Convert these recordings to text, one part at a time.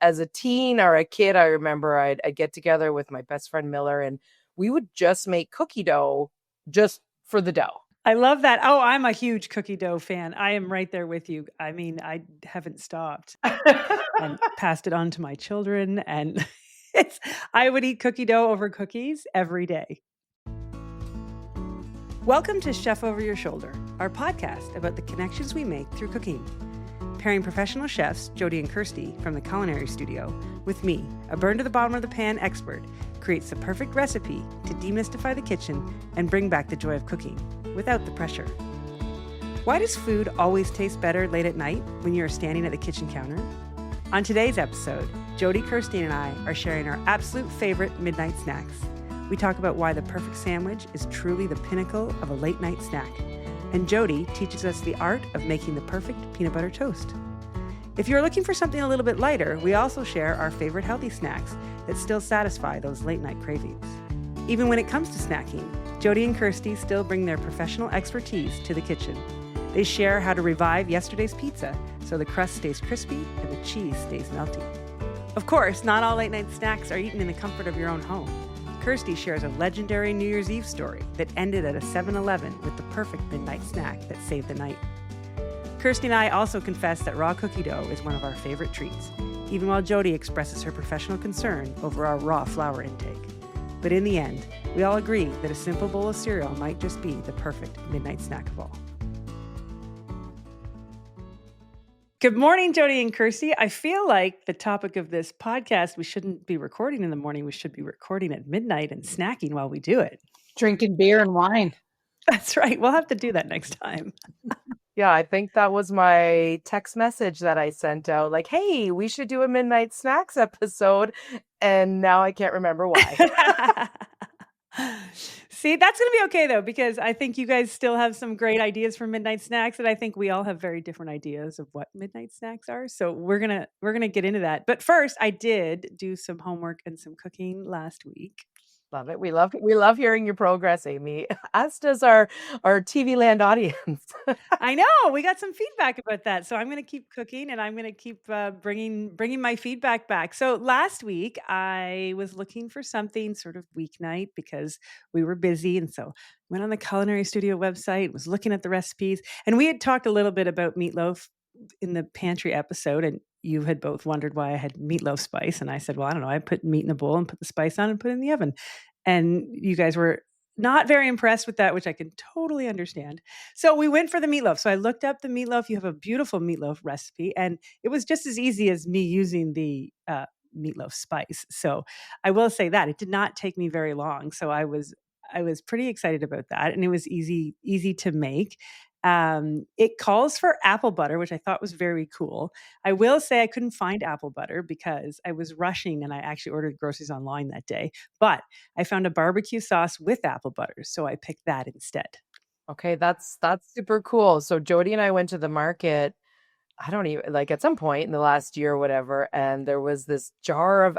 as a teen or a kid, I remember I'd get together with my best friend Miller, and we would just make cookie dough just for the dough. I love that. Oh, I'm a huge cookie dough fan. I am right there with you. I mean, I haven't stopped and passed it on to my children. And I would eat cookie dough over cookies every day. Welcome to Chef Over Your Shoulder, our podcast about the connections we make through cooking. Pairing professional chefs, Jody and Kirstie from the Culinary Studio, with me, a burn to the bottom of the pan expert, creates the perfect recipe to demystify the kitchen and bring back the joy of cooking without the pressure. Why does food always taste better late at night when you're standing at the kitchen counter? On today's episode, Jody, Kirstie, and I are sharing our absolute favorite midnight snacks. We talk about why the perfect sandwich is truly the pinnacle of a late night snack. And Jody teaches us the art of making the perfect peanut butter toast. If you're looking for something a little bit lighter, we also share our favorite healthy snacks that still satisfy those late night cravings. Even when it comes to snacking, Jody and Kirstie still bring their professional expertise to the kitchen. They share how to revive yesterday's pizza so the crust stays crispy and the cheese stays melty. Of course, not all late night snacks are eaten in the comfort of your own home. Kirstie shares a legendary New Year's Eve story that ended at a 7-Eleven with the perfect midnight snack that saved the night. Kirstie and I also confess that raw cookie dough is one of our favorite treats, even while Jody expresses her professional concern over our raw flour intake. But in the end, we all agree that a simple bowl of cereal might just be the perfect midnight snack of all. Good morning, Jody and Kirstie. I feel like the topic of this podcast, we shouldn't be recording in the morning. We should be recording at midnight and snacking while we do it. Drinking beer and wine. That's right. We'll have to do that next time. Yeah, I think that was my text message that I sent out. Like, hey, we should do a midnight snacks episode. And now I can't remember why. See, that's going to be okay, though, because I think you guys still have some great ideas for midnight snacks. And I think we all have very different ideas of what midnight snacks are. So we're gonna get into that. But first, I did do some homework and some cooking last week. Love it. We love hearing your progress, Amy, as does our TV land audience. I know we got some feedback about that. So I'm going to keep cooking and I'm going to keep bringing my feedback back. So last week I was looking for something sort of weeknight because we were busy. And so went on the Culinary Studio website, was looking at the recipes, and we had talked a little bit about meatloaf in the pantry episode, and you had both wondered why I had meatloaf spice. And I said, well, I don't know. I put meat in a bowl and put the spice on and put it in the oven. And you guys were not very impressed with that, which I can totally understand. So we went for the meatloaf. So I looked up the meatloaf. You have a beautiful meatloaf recipe. And it was just as easy as me using the meatloaf spice. So I will say that it did not take me very long. So I was pretty excited about that. And it was easy to make. It calls for apple butter, which I thought was very cool. I will say I couldn't find apple butter because I was rushing and I actually ordered groceries online that day, but I found a barbecue sauce with apple butter. So I picked that instead. Okay, that's super cool. So Jody and I went to the market, I don't even like at some point in the last year or whatever, and there was this jar of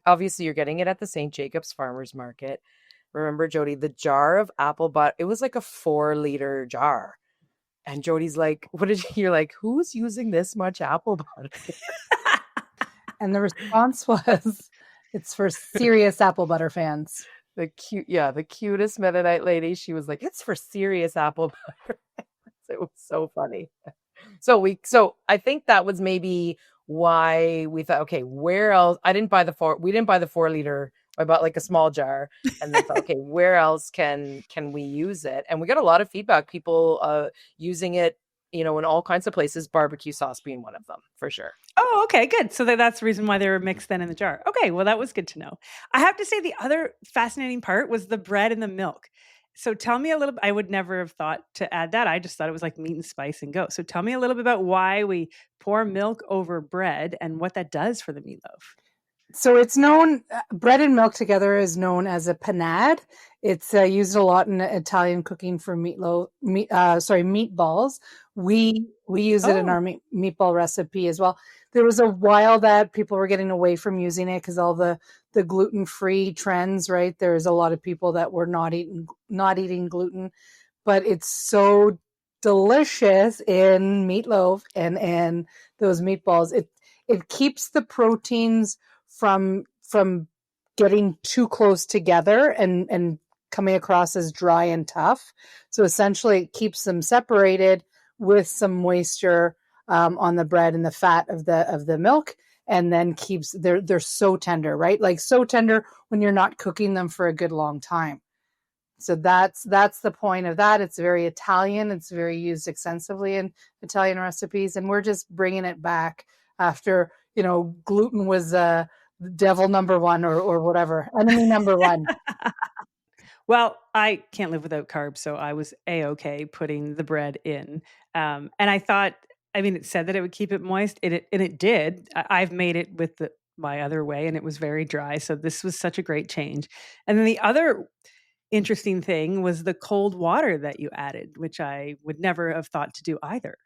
obviously you're getting it at the St. Jacobs Farmers Market. Remember, Jody, the jar of apple butter, it was like a 4-liter jar. And Jody's like, you're like, who's using this much apple butter? And the response was, it's for serious apple butter fans. The cutest Mennonite lady. She was like, it's for serious apple butter. It was so funny. So I think that was maybe why we thought, okay, where else? We didn't buy the 4-liter. I bought like a small jar and then thought, okay, where else can we use it? And we got a lot of feedback, people using it, in all kinds of places, barbecue sauce being one of them for sure. Oh, okay, good. So that's the reason why they were mixed then in the jar. Okay, well, that was good to know. I have to say the other fascinating part was the bread and the milk. So tell me a little, I would never have thought to add that. I just thought it was like meat and spice and go. So tell me a little bit about why we pour milk over bread and what that does for the meatloaf. So it's known, bread and milk together is known as a panade. It's used a lot in Italian cooking for meatballs. We use it in our meatball recipe as well. There was a while that people were getting away from using it because all the gluten-free trends, right? There's a lot of people that were not eating gluten, but it's so delicious in meatloaf and those meatballs. it keeps the proteins from getting too close together and coming across as dry and tough. So essentially it keeps them separated with some moisture on the bread and the fat of the milk, and then keeps they're so tender, right? Like so tender when you're not cooking them for a good long time. So that's the point of that. It's very Italian. It's very used extensively in Italian recipes, and we're just bringing it back after, gluten was devil number one or whatever, enemy number one. Well, I can't live without carbs, so I was A-okay putting the bread in. And I thought, it said that it would keep it moist, and it did. I've made it with my other way, and it was very dry. So this was such a great change. And then the other interesting thing was the cold water that you added, which I would never have thought to do either.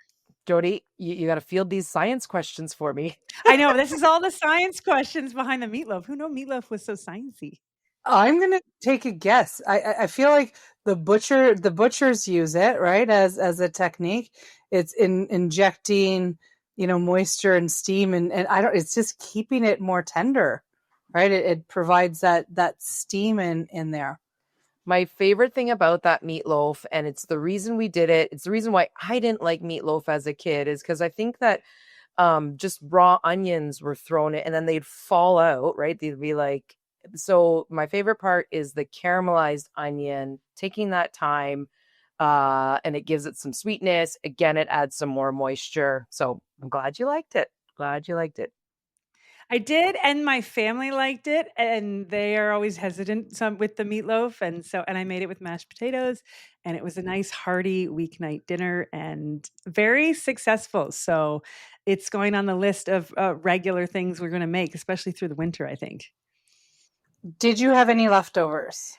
Jody, you got to field these science questions for me. I know, this is all the science questions behind the meatloaf. Who knew meatloaf was so sciencey? I'm gonna take a guess. I feel like the butchers use it, right, as a technique. It's injecting, moisture and steam, and I don't. It's just keeping it more tender, right? It provides that steam in there. My favorite thing about that meatloaf, and it's the reason we did it, it's the reason why I didn't like meatloaf as a kid, is because I think that just raw onions were thrown in and then they'd fall out, right? They'd be like, so my favorite part is the caramelized onion, taking that time, and it gives it some sweetness. Again, it adds some more moisture. So I'm glad you liked it. Glad you liked it. I did, and my family liked it, and they are always hesitant with the meatloaf, and I made it with mashed potatoes, and it was a nice hearty weeknight dinner and very successful. So it's going on the list of regular things we're going to make, especially through the winter, I think. Did you have any leftovers?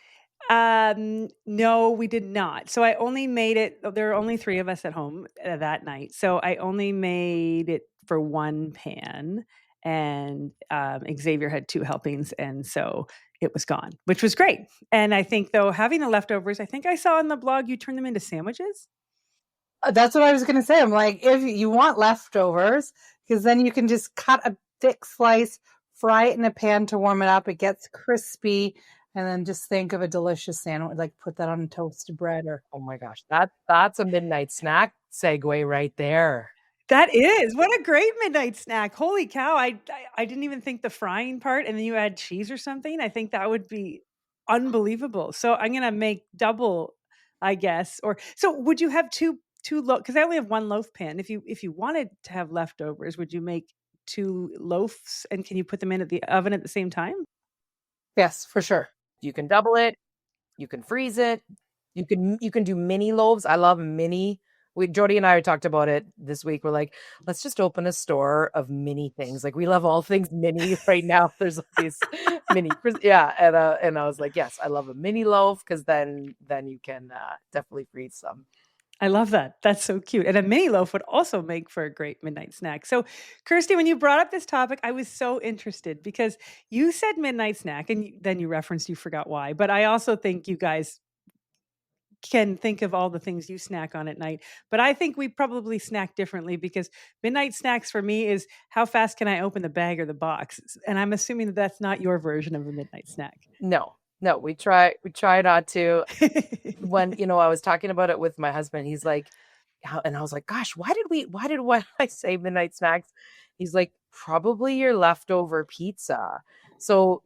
No, we did not. So I only made it. There are only 3 of us at home that night. So I only made it for one pan, and Xavier had 2 helpings. And so it was gone, which was great. And I think, though, having the leftovers, I think I saw on the blog, you turn them into sandwiches. That's what I was going to say. I'm like, if you want leftovers, because then you can just cut a thick slice, fry it in a pan to warm it up. It gets crispy. And then just think of a delicious sandwich, like put that on toasted bread or. Oh my gosh, that's a midnight snack segue right there. That is. What a great midnight snack. Holy cow. I didn't even think the frying part, and then you add cheese or something. I think that would be unbelievable. So I'm going to make double, I guess. Or so would you have two loaf, because I only have 1 loaf pan. If you wanted to have leftovers, would you make 2 loaves, and can you put them in at the oven at the same time? Yes, for sure. You can double it. You can freeze it. You can do mini loaves. I love mini. Jody and I talked about it this week. We're like, let's just open a store of mini things. Like, we love all things mini right now. There's these mini, yeah. And I was like, yes, I love a mini loaf, because then you can definitely freeze some. I love that. That's so cute. And a mini loaf would also make for a great midnight snack. So, Kirstie, when you brought up this topic, I was so interested because you said midnight snack, and then you referenced you forgot why. But I also think you guys can think of all the things you snack on at night. But I think we probably snack differently, because midnight snacks for me is how fast can I open the bag or the box? And I'm assuming that that's not your version of a midnight snack. No, we try not to. When, I was talking about it with my husband, he's like, and I was like, gosh, why did I say midnight snacks? He's like, probably your leftover pizza. So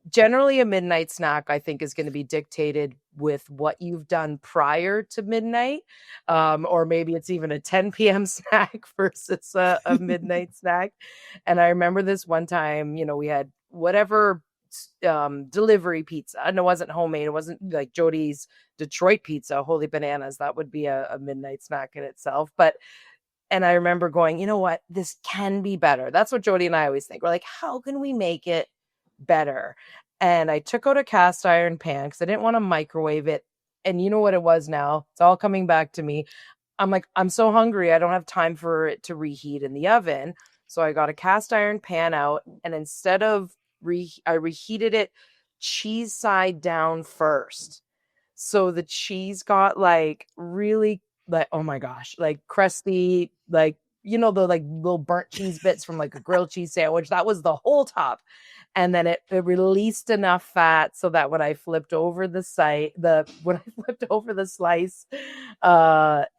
generally a midnight snack, I think, is going to be dictated with what you've done prior to midnight. Or maybe it's even a 10 p.m. snack versus a midnight snack. And I remember this one time, we had whatever delivery pizza, and it wasn't homemade. It wasn't like Jody's Detroit pizza, holy bananas. That would be a midnight snack in itself. And I remember going, you know what, this can be better. That's what Jody and I always think. We're like, how can we make it better? And I took out a cast iron pan because I didn't want to microwave it. And you know what it was now? It's all coming back to me. I'm like, I'm so hungry. I don't have time for it to reheat in the oven. So I got a cast iron pan out, and instead of I reheated it cheese side down first. So the cheese got like really, like, oh my gosh, like crusty, like the like little burnt cheese bits from like a grilled cheese sandwich. That was the whole top. And then it released enough fat so that when I flipped over the slice,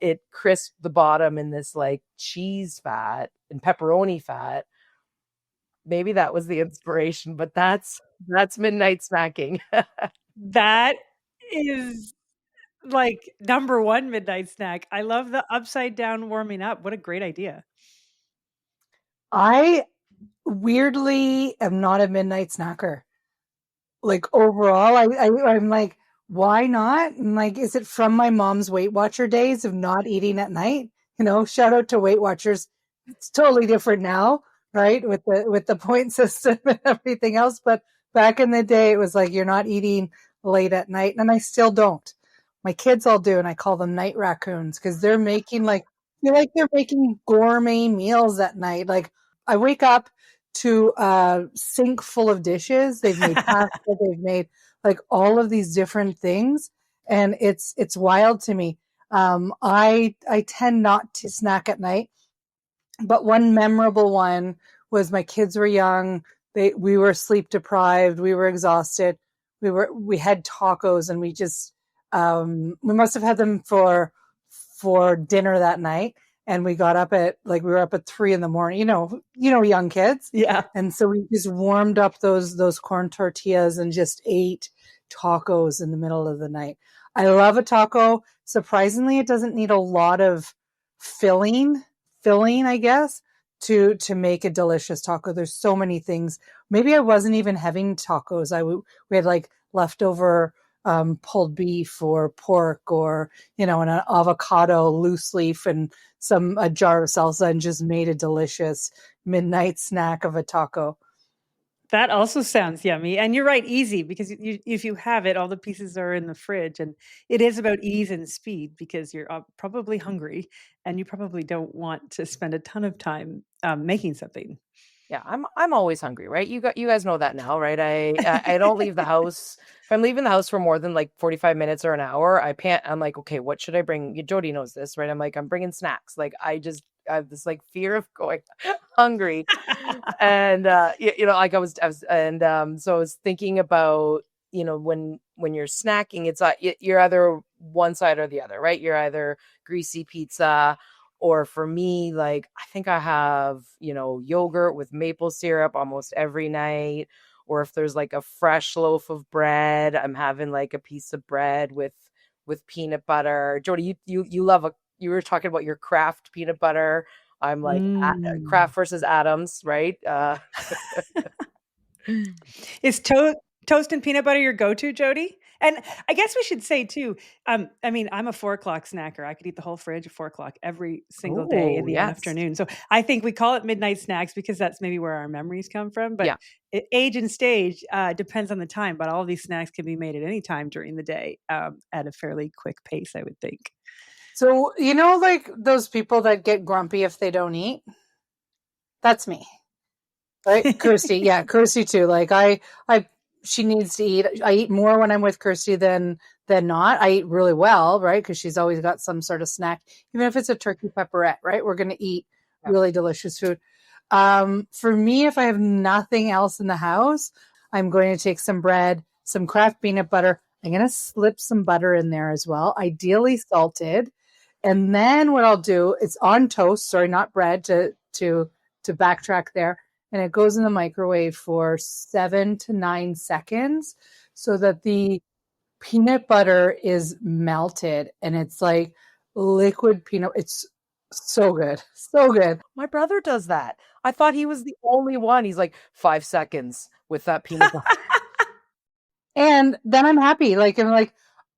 it crisped the bottom in this like cheese fat and pepperoni fat. Maybe that was the inspiration, but that's midnight snacking. That is like number one midnight snack. I love the upside down warming up. What a great idea. I weirdly am not a midnight snacker. Like overall, I'm like, why not? And like, is it from my mom's Weight Watcher days of not eating at night? Shout out to Weight Watchers. It's totally different now, right? With the point system and everything else. But back in the day, it was like, you're not eating late at night. And I still don't. My kids all do. And I call them night raccoons because they're making they're making gourmet meals at night. Like I wake up to a sink full of dishes. They've made pasta. They've made like all of these different things. And it's wild to me. I tend not to snack at night, but one memorable one was my kids were young. We were sleep deprived. We were exhausted. We had tacos and we just, we must have had them for dinner that night. And we got up we were up at 3 a.m, young kids. Yeah. And so we just warmed up those corn tortillas and just ate tacos in the middle of the night. I love a taco. Surprisingly, it doesn't need a lot of filling, I guess, to make a delicious taco. There's so many things. Maybe I wasn't even having tacos. We had like leftover pulled beef or pork or, an avocado loose leaf and a jar of salsa and just made a delicious midnight snack of a taco. That also sounds yummy. And you're right, easy, because if you have it, all the pieces are in the fridge. And it is about ease and speed because you're probably hungry and you probably don't want to spend a ton of time making something. Yeah, I'm always hungry, right? You guys know that now, right? I don't leave the house. If I'm leaving the house for more than like 45 minutes or an hour, I'm like, okay, what should I bring? Jody knows this, right? I'm like, I'm bringing snacks. Like I have this like fear of going hungry. And like I was and so I was thinking about, when you're snacking, it's you're either one side or the other, right? You're either greasy pizza, or for me, like I think I have, yogurt with maple syrup almost every night. Or if there's like a fresh loaf of bread, I'm having like a piece of bread with peanut butter. Jody, you love you were talking about your Kraft peanut butter. I'm like Kraft versus Adams, right? Is toast and peanut butter your go-to, Jody? And I guess we should say too, I'm a 4:00 snacker. I could eat the whole fridge at 4:00 every single day in the afternoon. So I think we call it midnight snacks because that's maybe where our memories come from. But age and stage depends on the time. But all of these snacks can be made at any time during the day at a fairly quick pace, I would think. So, like those people that get grumpy if they don't eat? That's me. Right? Kirstie. Yeah, Kirstie too. Like she needs to eat. I eat more when I'm with Kirstie than not. I eat really well, right? Because she's always got some sort of snack, even if it's a turkey pepperette, right? We're going to eat really delicious food. For me, if I have nothing else in the house, I'm going to take some bread, some Kraft peanut butter. I'm going to slip some butter in there as well, ideally salted. And then what I'll do is on toast, sorry, not bread, to backtrack there. And it goes in the microwave for 7 to 9 seconds so that the peanut butter is melted and it's like liquid peanut. It's so good. So good. My brother does that. I thought he was the only one. He's like 5 seconds with that peanut butter. And then I'm happy. Like, I'm like,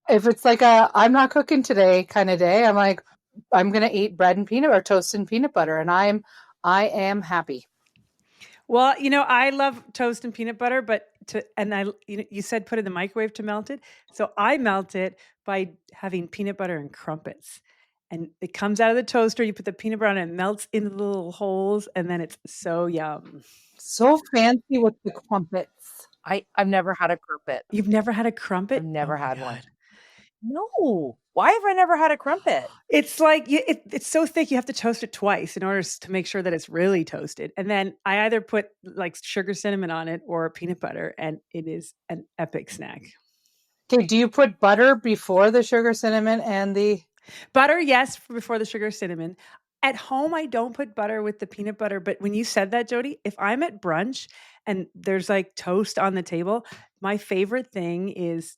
if it's like I'm not cooking today kind of day, I'm like, I'm going to eat bread and peanut or toast and peanut butter. And I am happy. Well, I love toast and peanut butter, but you said put it in the microwave to melt it. So I melt it by having peanut butter and crumpets. And it comes out of the toaster. You put the peanut butter on and it melts into the little holes. And then it's so yum. So fancy with the crumpets. I've never had a crumpet. You've never had a crumpet? I've never had one. No. Why have I never had a crumpet? It's like it's so thick you have to toast it twice in order to make sure that it's really toasted. And then I either put like sugar cinnamon on it or peanut butter, and it is an epic snack. Okay, do you put butter before the sugar, cinnamon, and the butter? Yes, before the sugar, cinnamon. At home, I don't put butter with the peanut butter. But when you said that, Jody, if I'm at brunch and there's like toast on the table, my favorite thing is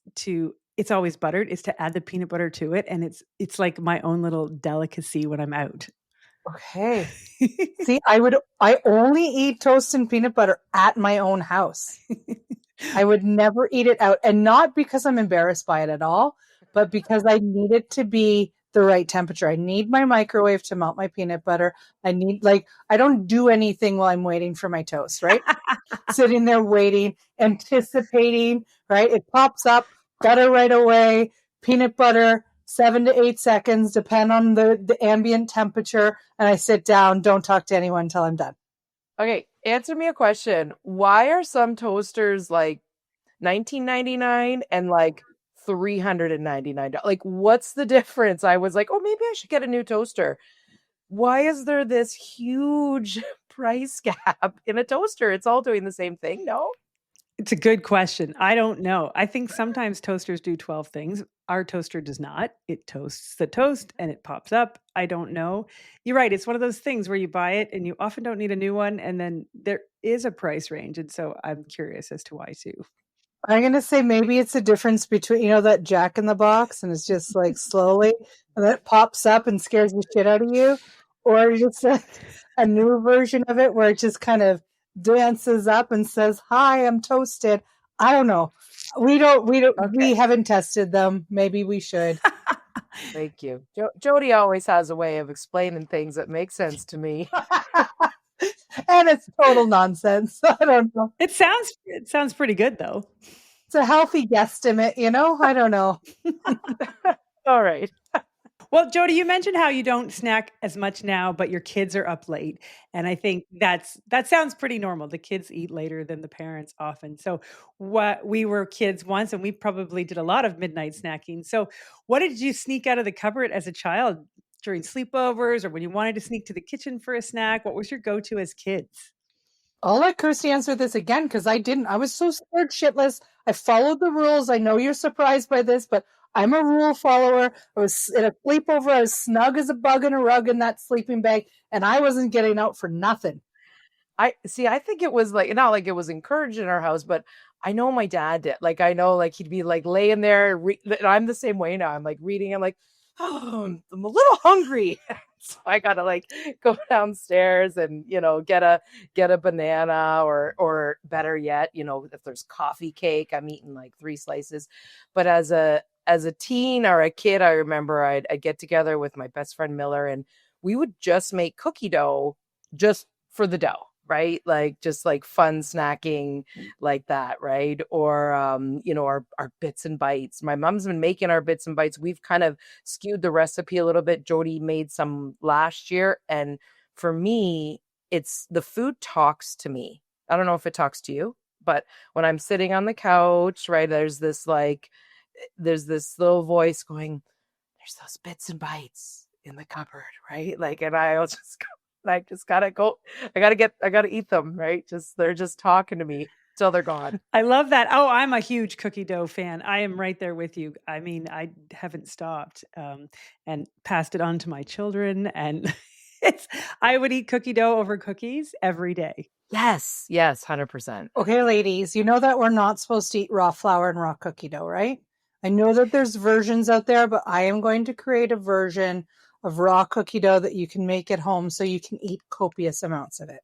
it's always buttered, is to add the peanut butter to it. And it's like my own little delicacy when I'm out. Okay. See, I only eat toast and peanut butter at my own house. I would never eat it out. And not because I'm embarrassed by it at all, but because I need it to be the right temperature. I need my microwave to melt my peanut butter. I don't do anything while I'm waiting for my toast, right? Sitting there waiting, anticipating, right? It pops up, butter right away, peanut butter, 7 to 8 seconds, depend on the ambient temperature. And I sit down, don't talk to anyone until I'm done. Okay, answer me a question. Why are some toasters like $19.99 and like $399? Like, what's the difference? I was like, oh, maybe I should get a new toaster. Why is there this huge price gap in a toaster? It's all doing the same thing, no? It's a good question. I don't know. I think sometimes toasters do 12 things. Our toaster does not. It toasts the toast and it pops up. I don't know. You're right. It's one of those things where you buy it and you often don't need a new one. And then there is a price range. And so I'm curious as to why too. I'm going to say maybe it's a difference between, that Jack in the Box and it's just like slowly and then it pops up and scares the shit out of you. Or just a new version of it where it just kind of dances up and says, hi, I'm toasted. I don't know. We haven't tested them. Maybe we should. Thank you. Jody always has a way of explaining things that make sense to me. And it's total nonsense. I don't know. It sounds pretty good though. It's a healthy guesstimate, I don't know. All right. Well, Jody, you mentioned how you don't snack as much now, but your kids are up late. And I think that sounds pretty normal. The kids eat later than the parents often. So we were kids once and we probably did a lot of midnight snacking. So what did you sneak out of the cupboard as a child during sleepovers or when you wanted to sneak to the kitchen for a snack? What was your go-to as kids? I'll let Kirstie answer this again because I didn't. I was so scared shitless. I followed the rules. I know you're surprised by this, but I'm a rule follower. I was at a sleepover. I was snug as a bug in a rug in that sleeping bag, and I wasn't getting out for nothing. I think it was like, not like it was encouraged in our house, but I know my dad did. Like, I know like he'd be like laying there. And I'm the same way now. I'm like reading. I'm like, oh, I'm a little hungry. So I gotta like go downstairs and get a banana or better yet, if there's coffee cake, I'm eating like 3 slices. But as a teen or a kid, I remember I'd get together with my best friend Miller and we would just make cookie dough just for the dough, right? Like just like fun snacking like that, right? Or our bits and bites. My mom's been making our bits and bites. We've kind of skewed the recipe a little bit. Jody made some last year, and for me, it's the food talks to me. I don't know if it talks to you, but when I'm sitting on the couch, right, there's this little voice going, there's those bits and bites in the cupboard, right? Like, and I'll just go, like, just gotta go. I gotta eat them, right? They're just talking to me till they're gone. I love that. Oh, I'm a huge cookie dough fan. I am right there with you. I mean, I haven't stopped and passed it on to my children. And I would eat cookie dough over cookies every day. Yes, 100%. Okay, ladies, you know that we're not supposed to eat raw flour and raw cookie dough, right? I know that there's versions out there, but I am going to create a version of raw cookie dough that you can make at home so you can eat copious amounts of it.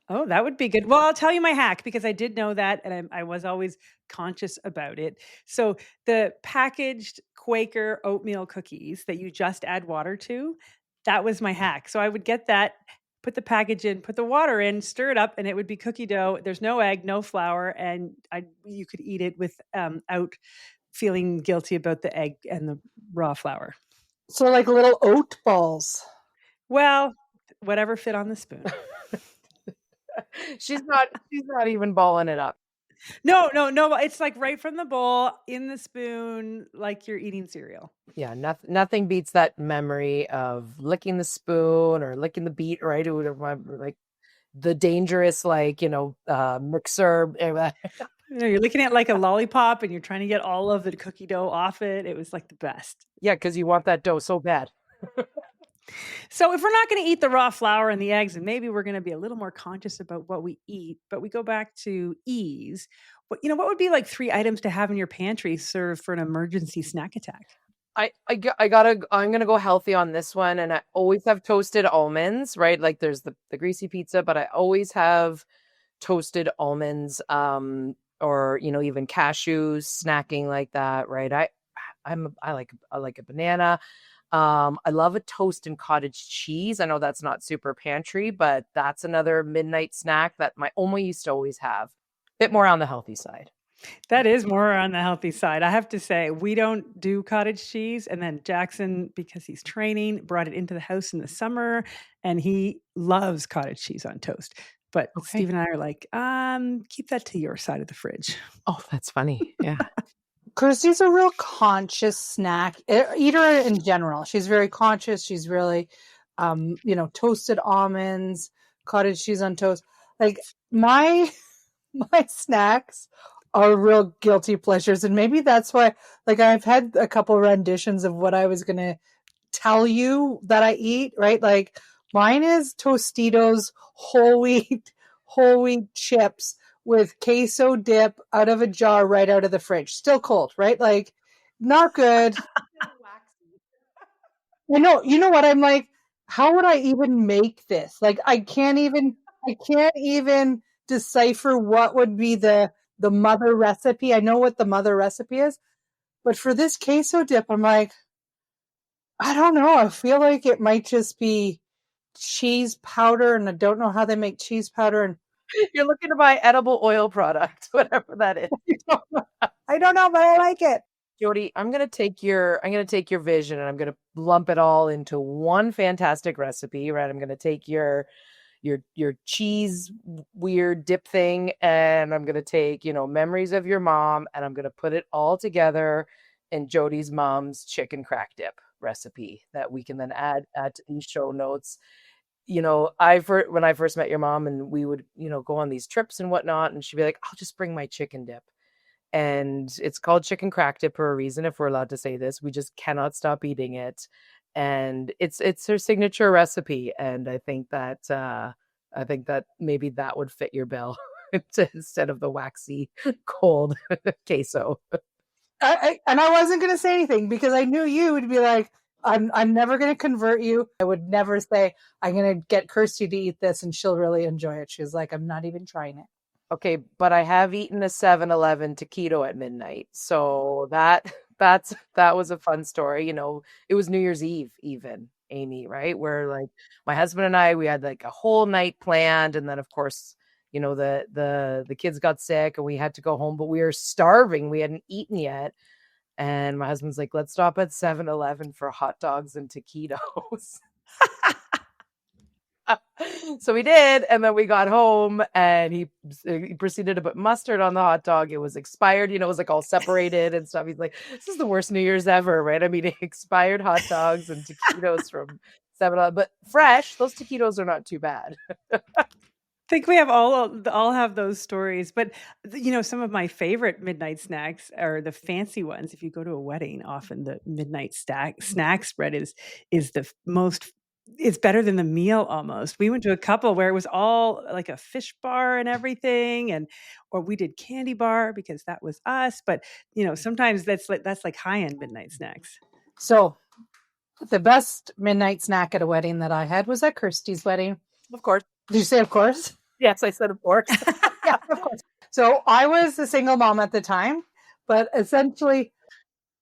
Oh, that would be good. Well, I'll tell you my hack because I did know that and I was always conscious about it. So the packaged Quaker oatmeal cookies that you just add water to, that was my hack. So I would get that, put the package in, put the water in, stir it up, and it would be cookie dough. There's no egg, no flour, and you could eat it without feeling guilty about the egg and the raw flour. So like little oat balls. Well, whatever fit on the spoon. She's not even balling it up. No. It's like right from the bowl in the spoon, like you're eating cereal. Yeah, nothing beats that memory of licking the spoon or licking the beet, right? It would remember like the dangerous, like, mixer. You're looking at like a lollipop and you're trying to get all of the cookie dough off it. It was like the best. Yeah, because you want that dough so bad. So if we're not going to eat the raw flour and the eggs, and maybe we're going to be a little more conscious about what we eat, but we go back to ease. What would be like 3 items to have in your pantry served for an emergency snack attack? I'm gonna go healthy on this one, and I always have toasted almonds, right? Like there's the greasy pizza, but I always have toasted almonds, or even cashews, snacking like that, right? I like a banana. I love a toast and cottage cheese. I know that's not super pantry, but that's another midnight snack that my Oma used to always have. Bit more on the healthy side. That is more on the healthy side. I have to say, we don't do cottage cheese. And then Jackson, because he's training, brought it into the house in the summer and he loves cottage cheese on toast. But Okay. Steve and I are like, keep that to your side of the fridge. Oh, that's funny. Yeah. Kirstie's a real conscious snack eater in general. She's very conscious. She's really, toasted almonds, cottage cheese on toast. Like my snacks are real guilty pleasures. And maybe that's why, like, I've had a couple renditions of what I was going to tell you that I eat, right? Like mine is Tostitos whole wheat chips with queso dip out of a jar right out of the fridge. Still cold, right? Like not good. I know, you know what? I'm like, how would I even make this? Like I can't even decipher what would be the mother recipe. I know what the mother recipe is, but for this queso dip, I'm like, I don't know. I feel like it might just be cheese powder, and I don't know how they make cheese powder. And You're looking to buy edible oil product, whatever that is. I don't know, but I like it. Jody, I'm gonna take your vision and I'm gonna lump it all into one fantastic recipe, right? I'm gonna take your cheese weird dip thing, and I'm gonna take, memories of your mom, and I'm gonna put it all together in Jody's mom's chicken crack dip recipe that we can then add to these show notes. When I first met your mom and we would, go on these trips and whatnot, and she'd be like, I'll just bring my chicken dip. And it's called chicken crack dip for a reason, if we're allowed to say this. We just cannot stop eating it. And it's her signature recipe. And I think that maybe that would fit your bill instead of the waxy cold queso. I wasn't going to say anything because I knew you would be like, I'm never going to convert you. I would never say, I'm going to get Kirstie to eat this and she'll really enjoy it. She's like, I'm not even trying it. Okay, but I have eaten a 7-Eleven taquito at midnight. So that was a fun story. It was New Year's Eve even, Amy, right? Where like my husband and I, we had like a whole night planned. And then of course, the kids got sick and we had to go home, but we were starving. We hadn't eaten yet. And my husband's like, let's stop at 7-Eleven for hot dogs and taquitos. So we did, and then we got home, and he proceeded to put mustard on the hot dog. It was expired, it was like all separated and stuff. He's like, "This is the worst New Year's ever," right? I mean, expired hot dogs and taquitos from 7-Eleven, but fresh. Those taquitos are not too bad. I think we have all have those stories, but some of my favorite midnight snacks are the fancy ones. If you go to a wedding, often the midnight snack spread is the most. It's better than the meal almost. We went to a couple where it was all like a fish bar and everything, or we did candy bar because that was us. But sometimes that's like high end midnight snacks. So the best midnight snack at a wedding that I had was at Kirstie's wedding. Of course. Did you say of course? Yes, I said of course. Yeah, of course. So I was a single mom at the time, but essentially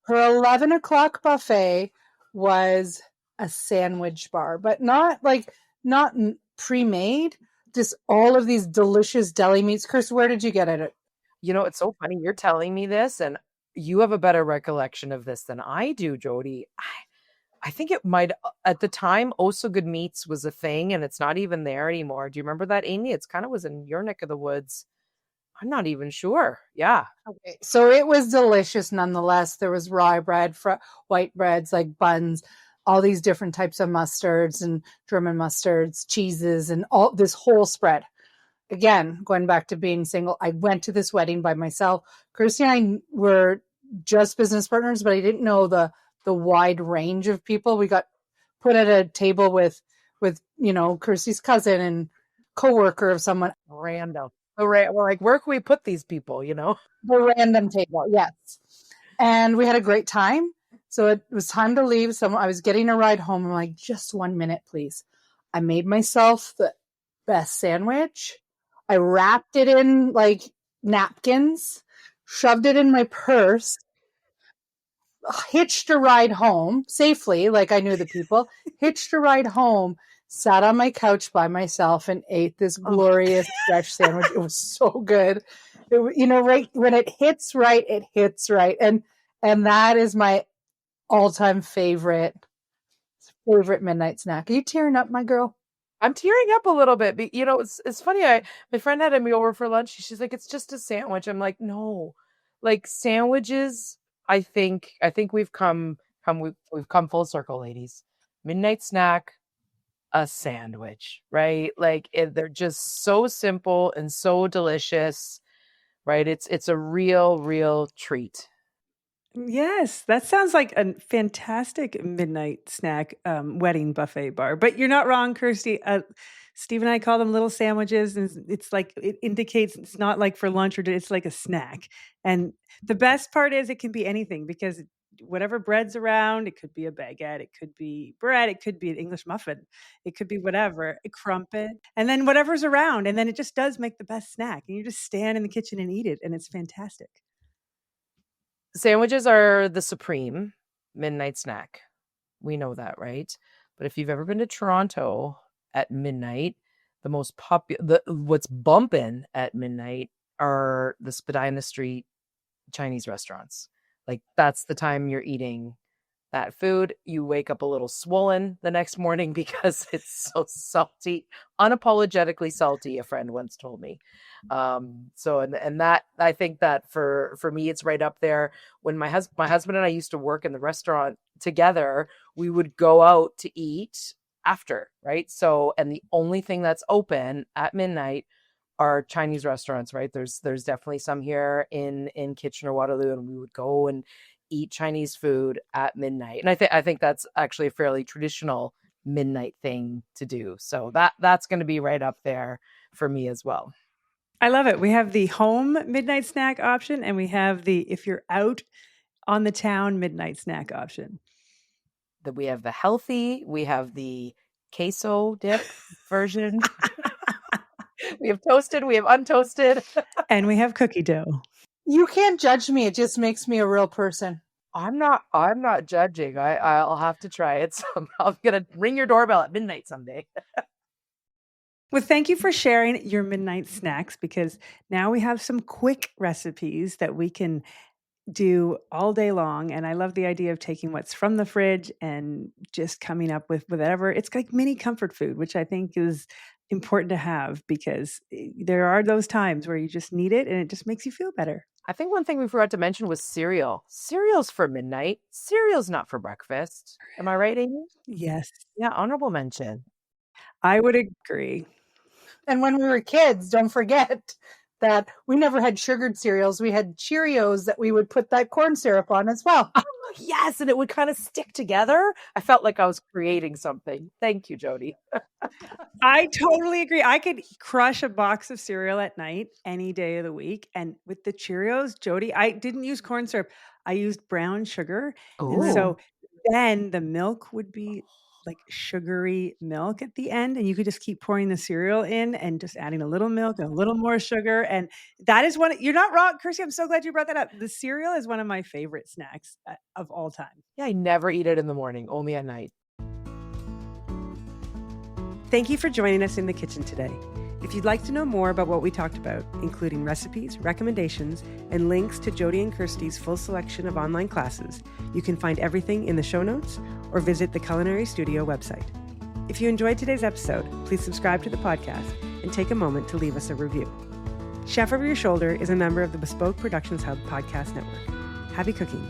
her 11 o'clock buffet was a sandwich bar, but not pre-made, just all of these delicious deli meats. Kirstie, where did you get it? It's so funny. You're telling me this, and you have a better recollection of this than I do, Jody. I think it might, at the time, Oh So Good Meats was a thing, and it's not even there anymore. Do you remember that, Amy? It's kind of was in your neck of the woods. I'm not even sure. Yeah. Okay. So it was delicious nonetheless. There was rye bread, white breads, like buns, all these different types of mustards and German mustards, cheeses, and all this whole spread. Again, going back to being single, I went to this wedding by myself. Kirstie and I were just business partners, but I didn't know the wide range of people. We got put at a table with Kirstie's cousin and coworker of someone. Random. We're like, where can we put these people, The random table, yes. And we had a great time. So it was time to leave. I was getting a ride home. I'm like, just 1 minute, please. I made myself the best sandwich. I wrapped it in like napkins, shoved it in my purse, hitched a ride home safely, like I knew the people, hitched a ride home, sat on my couch by myself and ate this glorious fresh sandwich. It was so good. Right when it hits right, it hits right. And that is my all-time favorite midnight snack. Are you tearing up, my girl? I'm tearing up a little bit. It's funny. My friend had me over for lunch. She's like, it's just a sandwich. I'm like, no, like sandwiches. I think we've come full circle, ladies. Midnight snack, a sandwich, right? Like they're just so simple and so delicious, right? It's a real treat. Yes, that sounds like a fantastic midnight snack wedding buffet bar. But you're not wrong, Kirstie. Steve and I call them little sandwiches, and it's like it indicates it's not like for lunch or it's like a snack. And the best part is it can be anything because whatever bread's around, it could be a baguette, it could be bread, it could be an English muffin, it could be whatever, a crumpet, and then whatever's around, and then it just does make the best snack. And you just stand in the kitchen and eat it, and it's fantastic. Sandwiches are the supreme midnight snack. We know that, right? But if you've ever been to Toronto at midnight, the most popular, what's bumping at midnight are the Spadina Street Chinese restaurants. Like that's the time you're eating that food. You wake up a little swollen the next morning because it's so salty, unapologetically salty, a friend once told me. And that, I think that for me, it's right up there. When my husband and I used to work in the restaurant together, we would go out to eat after, right? So, and the only thing that's open at midnight are Chinese restaurants, right? There's definitely some here in Kitchener-Waterloo, and we would go and eat Chinese food at midnight. And I think that's actually a fairly traditional midnight thing to do. So that's going to be right up there for me as well. I love it. We have the home midnight snack option, and we have the if you're out on the town midnight snack option. That we have the healthy, we have the queso dip version. We have toasted, we have untoasted, and we have cookie dough. You can't judge me. It just makes me a real person. I'm not judging. I'll have to try it. So I'm going to ring your doorbell at midnight someday. Well, thank you for sharing your midnight snacks, because now we have some quick recipes that we can do all day long. And I love the idea of taking what's from the fridge and just coming up with whatever. It's like mini comfort food, which I think is important to have, because there are those times where you just need it and it just makes you feel better. I think one thing we forgot to mention was cereal. Cereal's for midnight. Cereal's not for breakfast. Am I right, Amy? Yes. Yeah, honorable mention. I would agree. And when we were kids, don't forget that we never had sugared cereals. We had Cheerios that we would put that corn syrup on as well. Oh, yes, and it would kind of stick together. I felt like I was creating something. Thank you, Jody. I totally agree. I could crush a box of cereal at night any day of the week. And with the Cheerios, Jody, I didn't use corn syrup. I used brown sugar. Ooh. And so then the milk would be like sugary milk at the end, and you could just keep pouring the cereal in and just adding a little milk and a little more sugar. And that is you're not wrong, Kirstie. I'm so glad you brought that up. The cereal is one of my favorite snacks of all time. Yeah, I never eat it in the morning, only at night. Thank you for joining us in the kitchen today. If you'd like to know more about what we talked about, including recipes, recommendations, and links to Jody and Kirstie's full selection of online classes, you can find everything in the show notes or visit the Culinary Studio website. If you enjoyed today's episode, please subscribe to the podcast and take a moment to leave us a review. Chef Over Your Shoulder is a member of the Bespoke Productions Hub podcast network. Happy cooking.